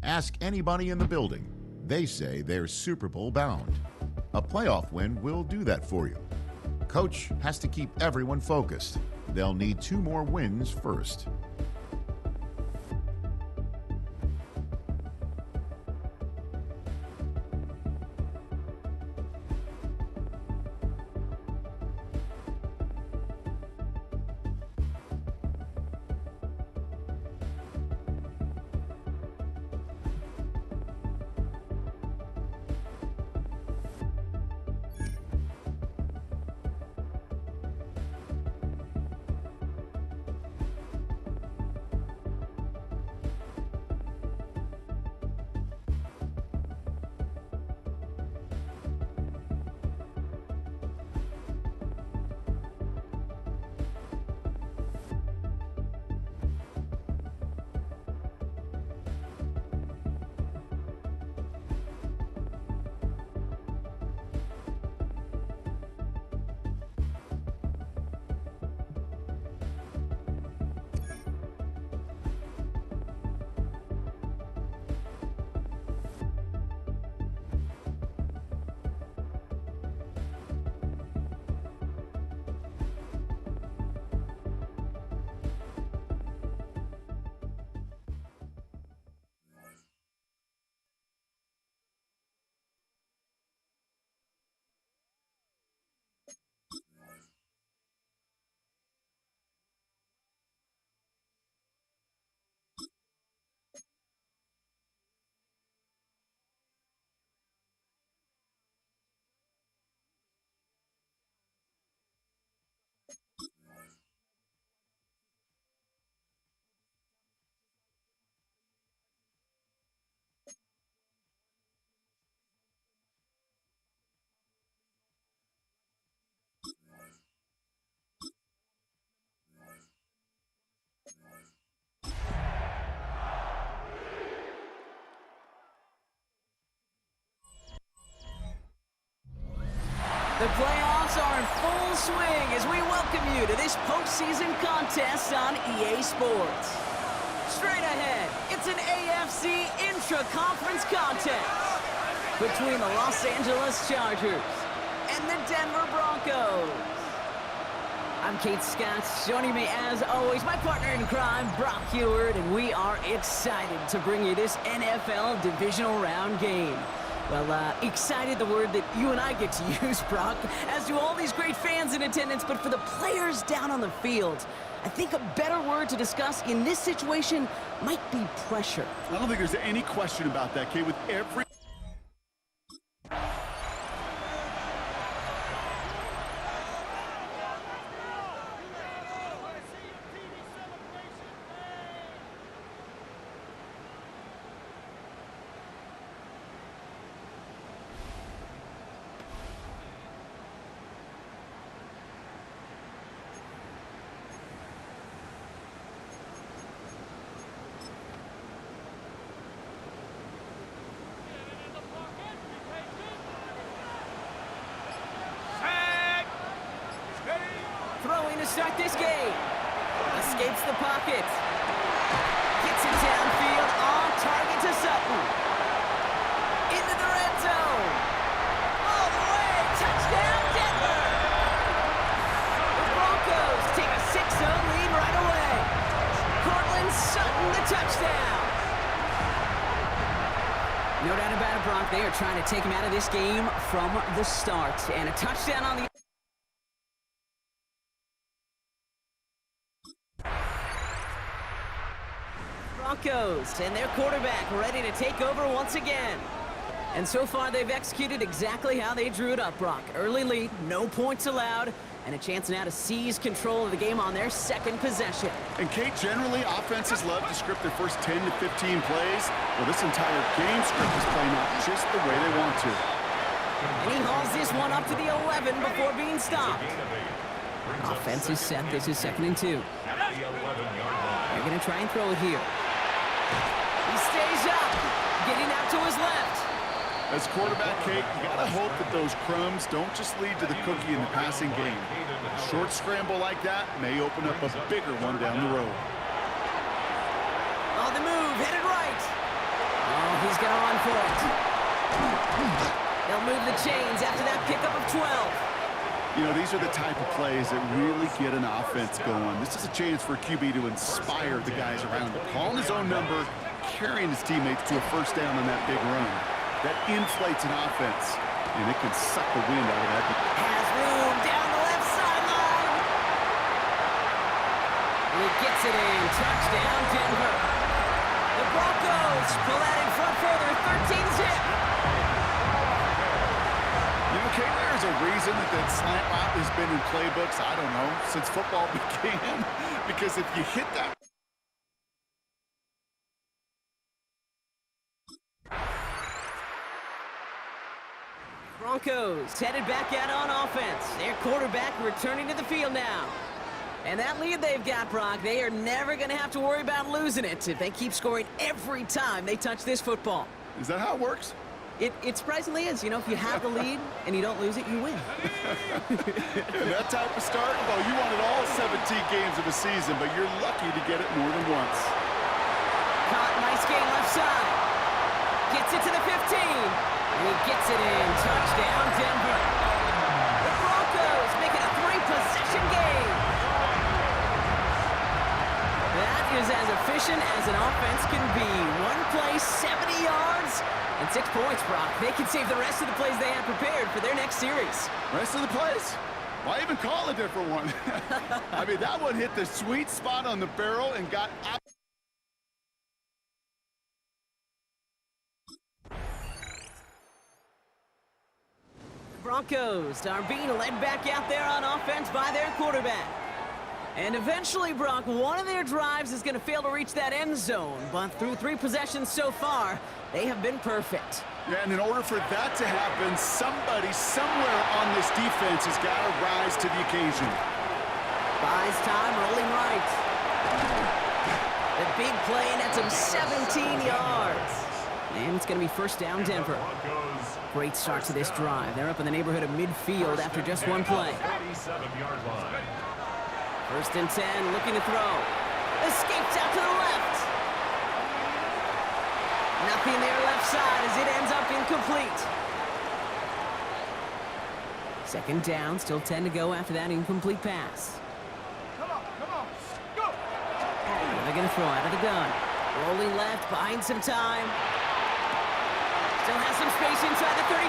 Ask anybody in the building. They say they're Super Bowl bound. A playoff win will do that for you. Coach has to keep everyone focused. They'll need 2 more wins first. The playoffs are in full swing as we welcome you to this postseason contest on EA Sports. Straight ahead, it's an AFC intra-conference contest between the Los Angeles Chargers and the Denver Broncos. I'm Kate Scott, joining me as always, my partner in crime, Brock Heward, and we are excited to bring you this NFL Divisional Round game. Well, excited, the word that you and I get to use, Brock, as do all these great fans in attendance, but for the players down on the field, I think a better word to discuss in this situation might be pressure. I don't think there's any question about that, Kate, with every... Throwing to start this game. Escapes the pocket. Gets it downfield on target to Sutton. Into the red zone. All the way. Touchdown, Denver. The Broncos take a 6-0 lead right away. Cortland Sutton, the touchdown. No doubt about it, Brock. They are trying to take him out of this game from the start. And a touchdown on the... Broncos and their quarterback ready to take over once again. And so far they've executed exactly how they drew it up, Brock. Early lead, no points allowed, and a chance now to seize control of the game on their second possession. And Kate, generally offenses love to script their first 10 to 15 plays. Well, this entire game script is playing out just the way they want to. And he hauls this one up to the 11 before being stopped. Offense is set. This is 2nd and 2. They're going to try and throw it here. He stays up, getting out to his left. As quarterback, Kate, you gotta hope that those crumbs don't just lead to the cookie in the passing game. A short scramble like that may open up a bigger one down the road. On the move, headed right. He's got on for it. They'll move the chains after that pickup of 12. You know, these are the type of plays that really get an offense going. This is a chance for QB to inspire the guys around him. Calling his own number, carrying his teammates to a first down on that big run. That inflates an offense, and it can suck the wind out of that. Has room down the left sideline. He gets it in. Touchdown, Denver. The Broncos pull that in front further, 13-zip. You know, Kate, there's a reason that slant route has been in playbooks, I don't know, since football began. Because if you hit that... Broncos headed back out on offense. Their quarterback returning to the field now. And that lead they've got, Brock, they are never going to have to worry about losing it if they keep scoring every time they touch this football. Is that how it works? It surprisingly is. You know, if you have the lead and you don't lose it, you win. And that type of start, well, you wanted all 17 games of a season, but you're lucky to get it more than once. Caught, nice game left side. Gets it to the 15. And he gets it in. Touchdown, Denver. The Broncos make it a 3-possession game. That is as efficient as an offense can be. One play, 70 yards, and 6 points, Brock. They can save the rest of the plays they have prepared for their next series. Rest of the plays? Why even call a different one? I mean, that one hit the sweet spot on the barrel and got out. Broncos are being led back out there on offense by their quarterback. And eventually, Brock, one of their drives is going to fail to reach that end zone. But through 3 possessions so far, they have been perfect. Yeah, and in order for that to happen, somebody somewhere on this defense has got to rise to the occasion. Buys time, rolling right. The big play, and that's him 17 yards. And it's going to be first down, Denver. Great start to this drive. They're up in the neighborhood of midfield after just 1 play. First and 10, looking to throw. Escapes out to the left. Nothing there left side as it ends up incomplete. Second down, still 10 to go after that incomplete pass. Come on, go! They're going to throw out of the gun. Rolling left, buying some time. Still has some space inside the 35.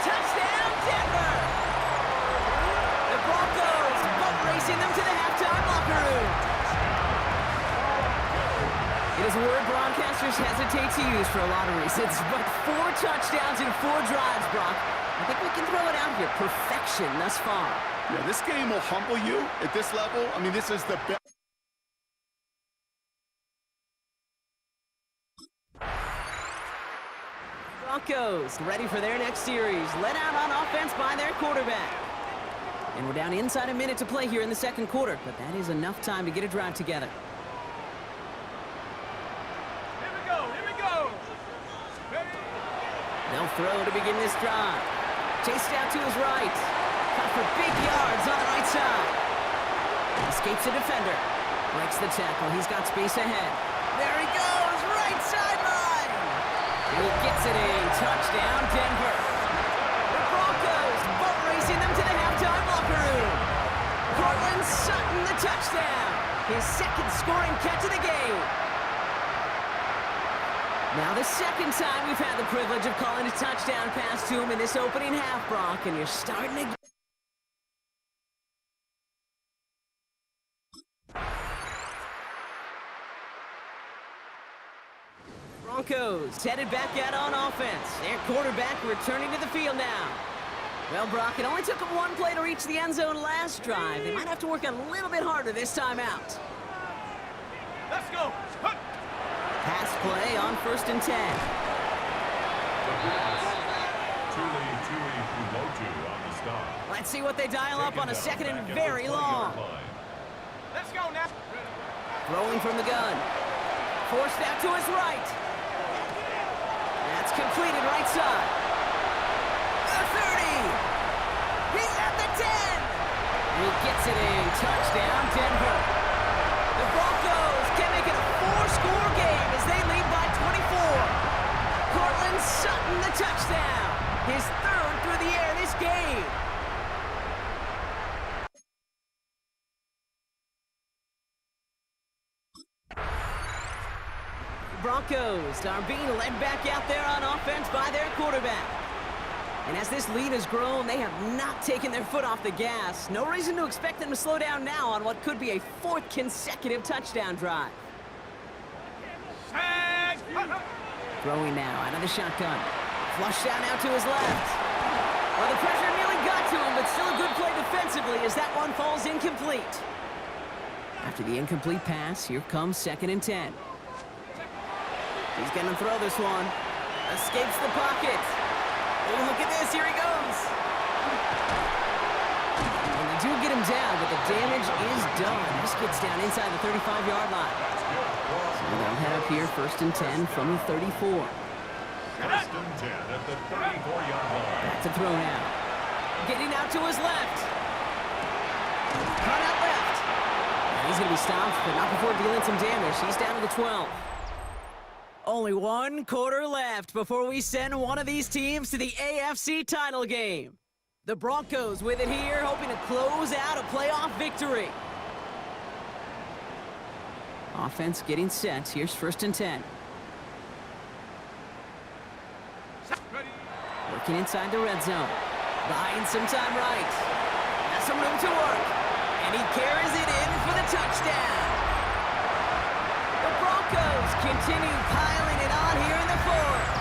Touchdown, Denver! The Broncos boat racing them to the halftime locker room. It is a word broadcasters hesitate to use for a lot of reasons, but 4 touchdowns in 4 drives, Brock. I think we can throw it out here. Perfection thus far. Yeah, this game will humble you at this level. I mean, this is the best. Broncos ready for their next series. Led out on offense by their quarterback. And we're down inside a minute to play here in the second quarter, but that is enough time to get a drive together. Here we go! They'll throw to begin this drive. Chased out to his right. Caught for big yards on the right side. Escapes a defender. Breaks the tackle. He's got space ahead. There he goes, right sideline. And he gets it in. Touchdown, Denver. The Broncos boat racing them to the halftime locker room. Cortland Sutton, the touchdown. His second scoring catch of the game. Now the second time we've had the privilege of calling a touchdown pass to him in this opening half, Brock, and you're starting to... Broncos headed back out on offense. Their quarterback returning to the field now. Well, Brock, it only took them 1 play to reach the end zone last drive. They might have to work a little bit harder this time out. Let's go! Hup. Pass play on first and 10. Let's see what they dial up on a second and very long. Let's go now! Throwing from the gun. Forced out to his right. That's completed right side. The 30. He's at the 10. He gets it in. Touchdown, Denver. The Broncos can make it a 4-score game as they lead by 25. this game. Broncos are being led back out there on offense by their quarterback. And as this lead has grown, they have not taken their foot off the gas. No reason to expect them to slow down now on what could be a 4th consecutive touchdown drive. Throwing now out of the shotgun. Flush down out to his left. Well, the pressure nearly got to him, but still a good play defensively as that one falls incomplete. After the incomplete pass, here comes 2nd and 10. He's going to throw this one. Escapes the pocket. Oh, look at this. Here he goes. And they do get him down, but the damage is done. This gets down inside the 35-yard line. So they'll head up here, 1st and 10 from the 34. 1st and 10 at the 34-yard line. Back to throw now. Getting out to his left. Cut out left. And he's going to be stopped, but not before dealing some damage. He's down to the 12. Only 1 quarter left before we send one of these teams to the AFC title game. The Broncos with it here, hoping to close out a playoff victory. Offense getting set. Here's 1st and 10. Working inside the red zone. Buying some time right. Has some room to work. And he carries it in for the touchdown. The Broncos continue piling it on here in the 4th.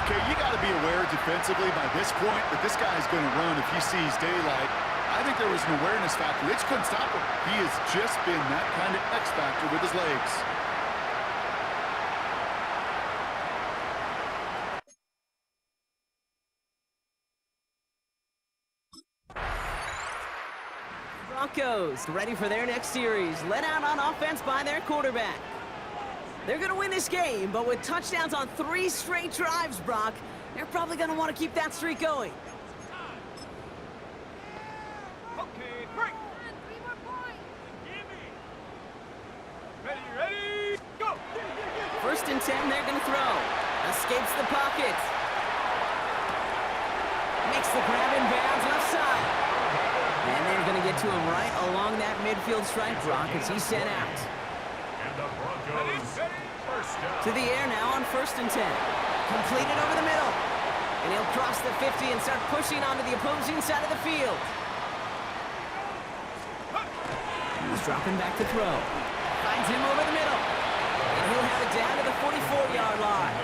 Okay, you got to be aware defensively by this point that this guy's going to run if he sees daylight. I think there was an awareness factor. They just couldn't stop him. He has just been that kind of X factor with his legs. Broncos ready for their next series, led out on offense by their quarterback. They're going to win this game, but with touchdowns on 3 straight drives, Brock, they're probably going to want to keep that streak going. Okay, break. 'Ready, go. 1st and 10, they're going to throw. Escapes the pocket. Makes the grab in bounds left side. And they're going to get to him right along that midfield stripe, Brock, as he's sent out. And the Broncos, 1st down. To the air now on 1st and 10. Completed over the middle. And he'll cross the 50 and start pushing onto the opposing side of the field. He's dropping back to throw. Finds him over the middle. And he'll have it down to the 44-yard line.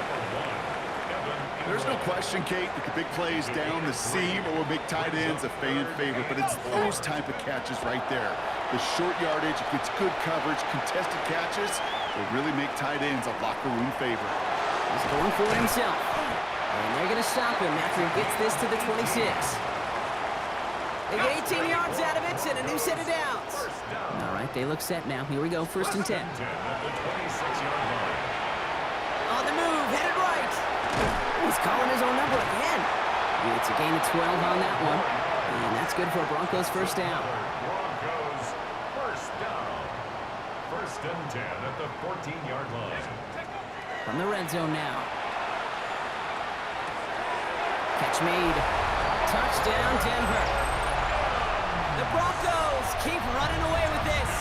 There's no question, Kate, that the big plays down the seam or will make tight ends a fan favorite, but it's those type of catches right there. The short yardage, it gets good coverage, contested catches will really make tight ends a locker room favorite. He's going for it himself. And they're going to stop him after he gets this to the 26. They get 18 yards out of it and a new set of downs. All right, they look set now. Here we go, 1st and 10. At the 26-yard line. On the move, headed right. He's calling his own number again. It's a gain of 12 on that one. And that's good for Broncos' 1st down. Broncos, 1st down. 1st and 10 at the 14-yard line. From the red zone now. Catch made. Touchdown, Denver. The Broncos keep running away with this.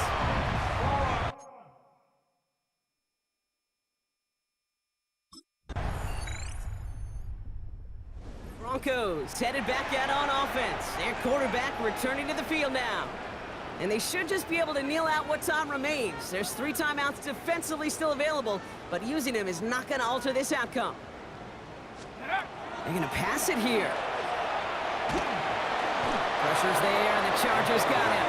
Broncos headed back out on offense. Their quarterback returning to the field now. And they should just be able to kneel out what time remains. There's 3 timeouts defensively still available, but using them is not going to alter this outcome. They're going to pass it here. Pressure's there, and the Chargers got him.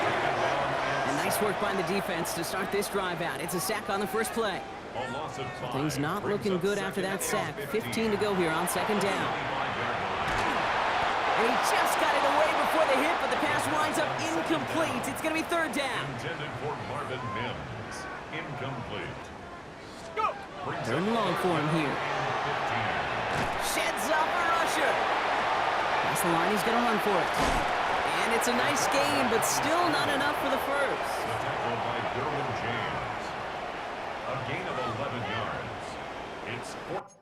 And nice work by the defense to start this drive out. It's a sack on the first play. A loss of 5. Things not looking good after that sack. 15 to go here on 2nd down. And he just got it away before the hit, but the pass winds up incomplete. It's going to be 3rd down. Intended for Marvin Mims. Incomplete. Go. 3rd and long for him here. Sheds off a rusher. That's the line, he's going to run for it. And it's a nice gain, but still not enough for the 1st. The tackle by Derwin James. A gain of 11 yards. It's 4th.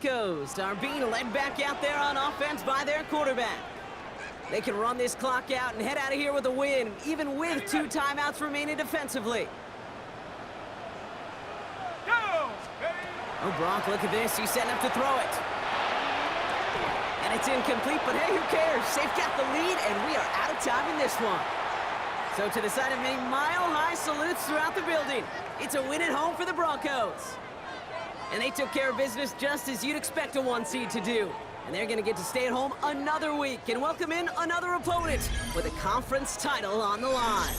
Broncos are being led back out there on offense by their quarterback. They can run this clock out and head out of here with a win, even with 2 timeouts remaining defensively. Go! Oh, Brock, look at this. He's setting up to throw it. And it's incomplete, but hey, who cares? They've got the lead, and we are out of time in this one. So to the side of many mile-high salutes throughout the building, it's a win at home for the Broncos. And they took care of business just as you'd expect a 1 seed to do. And they're going to get to stay at home another week and welcome in another opponent with a conference title on the line.